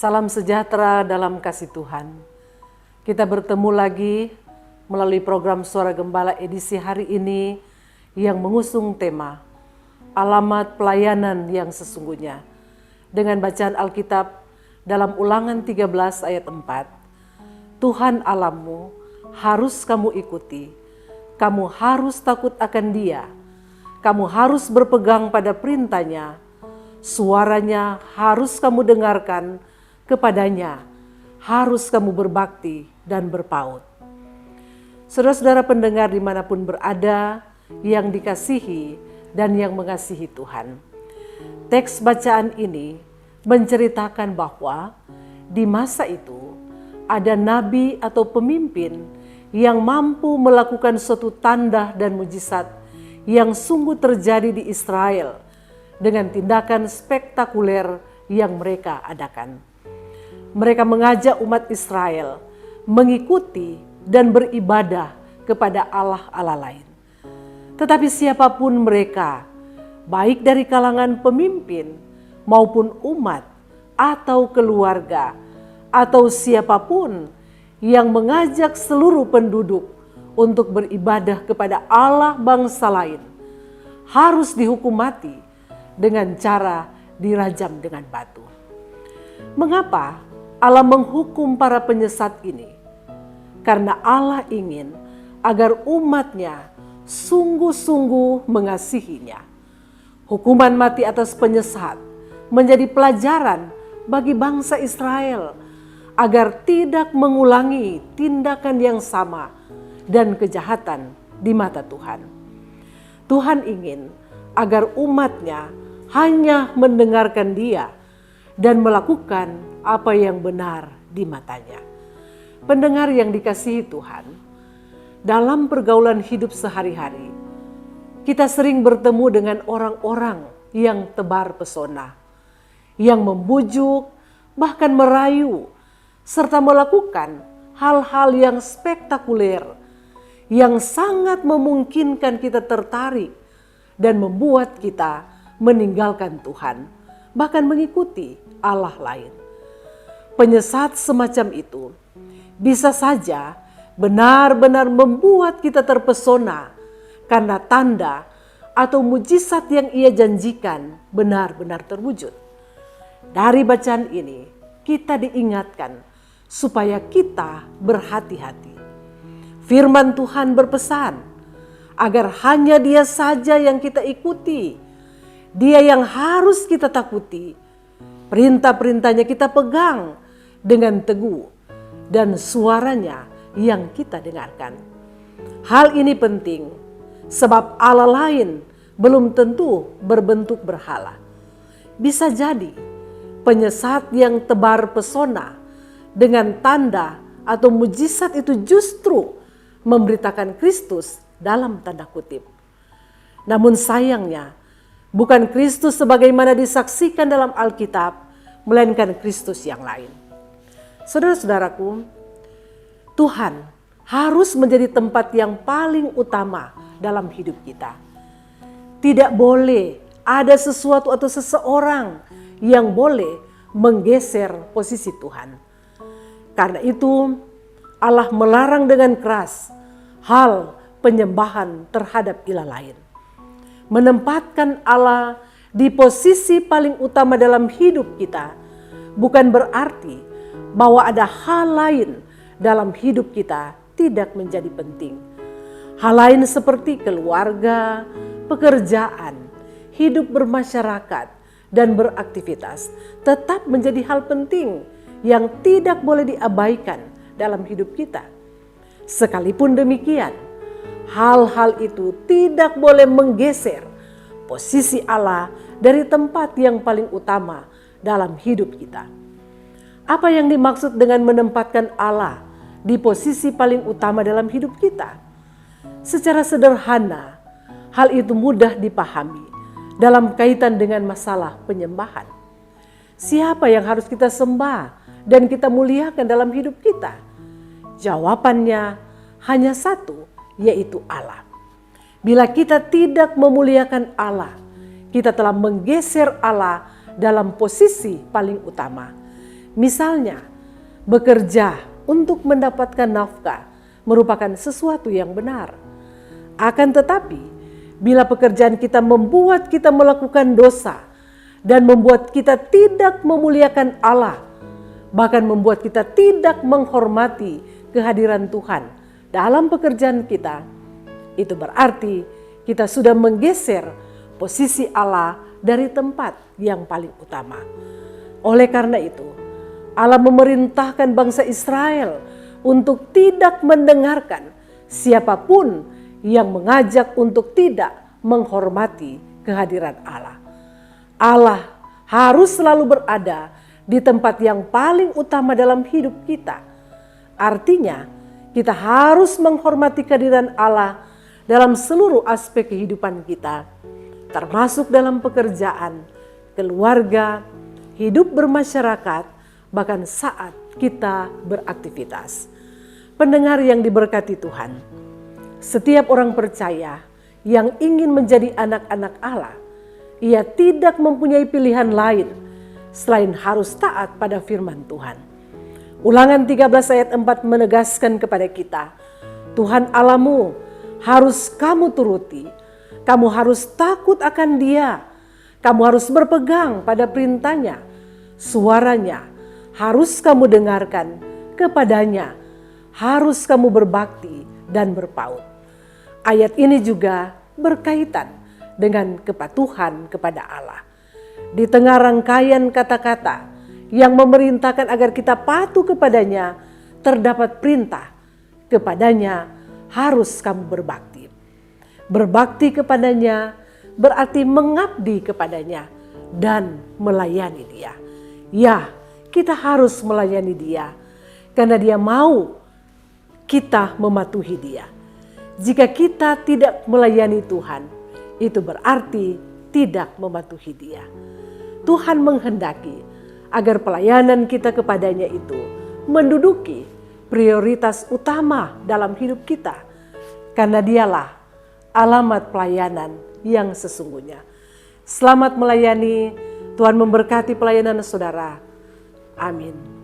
Salam sejahtera dalam kasih Tuhan. Kita bertemu lagi melalui program Suara Gembala edisi hari ini yang mengusung tema Alamat Pelayanan yang Sesungguhnya. Dengan bacaan Alkitab dalam Ulangan 13 ayat 4. Tuhan Allahmu harus kamu ikuti. Kamu harus takut akan Dia. Kamu harus berpegang pada perintahnya. Suaranya harus kamu dengarkan, kepadanya harus kamu berbakti dan berpaut. Saudara-saudara pendengar dimanapun berada yang dikasihi dan yang mengasihi Tuhan. Teks bacaan ini menceritakan bahwa di masa itu ada nabi atau pemimpin yang mampu melakukan suatu tanda dan mujizat yang sungguh terjadi di Israel dengan tindakan spektakuler yang mereka adakan. Mereka mengajak umat Israel mengikuti dan beribadah kepada Allah-Allah lain. Tetapi siapapun mereka, baik dari kalangan pemimpin maupun umat atau keluarga atau siapapun yang mengajak seluruh penduduk untuk beribadah kepada Allah bangsa lain, harus dihukum mati dengan cara dirajam dengan batu. Mengapa Allah menghukum para penyesat ini? Karena Allah ingin agar umatnya sungguh-sungguh mengasihinya. Hukuman mati atas penyesat menjadi pelajaran bagi bangsa Israel agar tidak mengulangi tindakan yang sama dan kejahatan di mata Tuhan. Tuhan ingin agar umatnya hanya mendengarkan Dia dan melakukan apa yang benar di matanya. Pendengar yang dikasihi Tuhan, dalam pergaulan hidup sehari-hari, kita sering bertemu dengan orang-orang yang tebar pesona, yang membujuk, bahkan merayu, serta melakukan hal-hal yang spektakuler, yang sangat memungkinkan kita tertarik dan membuat kita meninggalkan Tuhan, bahkan mengikuti Allah lain. Penyesat semacam itu bisa saja benar-benar membuat kita terpesona karena tanda atau mujizat yang ia janjikan benar-benar terwujud. Dari bacaan ini kita diingatkan supaya kita berhati-hati. Firman Tuhan berpesan agar hanya Dia saja yang kita ikuti. Dia yang harus kita takuti. Perintah-perintahnya kita pegang dengan teguh dan suaranya yang kita dengarkan. Hal ini penting sebab Allah lain belum tentu berbentuk berhala. Bisa jadi penyesat yang tebar pesona dengan tanda atau mujizat itu justru memberitakan Kristus dalam tanda kutip. Namun sayangnya bukan Kristus sebagaimana disaksikan dalam Alkitab, melainkan Kristus yang lain. Saudara-saudaraku, Tuhan harus menjadi tempat yang paling utama dalam hidup kita. Tidak boleh ada sesuatu atau seseorang yang boleh menggeser posisi Tuhan. Karena itu Allah melarang dengan keras hal penyembahan terhadap ilah lain. Menempatkan Allah di posisi paling utama dalam hidup kita bukan berarti bahwa ada hal lain dalam hidup kita tidak menjadi penting. Hal lain seperti keluarga, pekerjaan, hidup bermasyarakat, dan beraktivitas tetap menjadi hal penting yang tidak boleh diabaikan dalam hidup kita. Sekalipun demikian, hal-hal itu tidak boleh menggeser posisi Allah dari tempat yang paling utama dalam hidup kita. Apa yang dimaksud dengan menempatkan Allah di posisi paling utama dalam hidup kita? Secara sederhana, hal itu mudah dipahami dalam kaitan dengan masalah penyembahan. Siapa yang harus kita sembah dan kita muliakan dalam hidup kita? Jawabannya hanya satu, yaitu Allah. Bila kita tidak memuliakan Allah, kita telah menggeser Allah dalam posisi paling utama. Misalnya, bekerja untuk mendapatkan nafkah merupakan sesuatu yang benar. Akan tetapi, bila pekerjaan kita membuat kita melakukan dosa dan membuat kita tidak memuliakan Allah, bahkan membuat kita tidak menghormati kehadiran Tuhan dalam pekerjaan kita, itu berarti kita sudah menggeser posisi Allah dari tempat yang paling utama. Oleh karena itu, Allah memerintahkan bangsa Israel untuk tidak mendengarkan siapapun yang mengajak untuk tidak menghormati kehadiran Allah. Allah harus selalu berada di tempat yang paling utama dalam hidup kita. Artinya, kita harus menghormati kehadiran Allah dalam seluruh aspek kehidupan kita, termasuk dalam pekerjaan, keluarga, hidup bermasyarakat, bahkan saat kita beraktivitas. Pendengar yang diberkati Tuhan, setiap orang percaya yang ingin menjadi anak-anak Allah, ia tidak mempunyai pilihan lain selain harus taat pada firman Tuhan. Ulangan 13 ayat 4 menegaskan kepada kita, Tuhan Allahmu harus kamu turuti, kamu harus takut akan Dia, kamu harus berpegang pada perintahnya, suaranya harus kamu dengarkan, kepadanya harus kamu berbakti dan berpaut. Ayat ini juga berkaitan dengan kepatuhan kepada Allah. Di tengah rangkaian kata-kata yang memerintahkan agar kita patuh kepadanya, terdapat perintah kepadanya harus kamu berbakti. Berbakti kepadanya berarti mengabdi kepadanya dan melayani Dia. Ya, kita harus melayani Dia karena Dia mau kita mematuhi Dia. Jika kita tidak melayani Tuhan, itu berarti tidak mematuhi Dia. Tuhan menghendaki agar pelayanan kita kepadanya itu menduduki prioritas utama dalam hidup kita, karena Dialah alamat pelayanan yang sesungguhnya. Selamat melayani, Tuhan memberkati pelayanan saudara. Amin.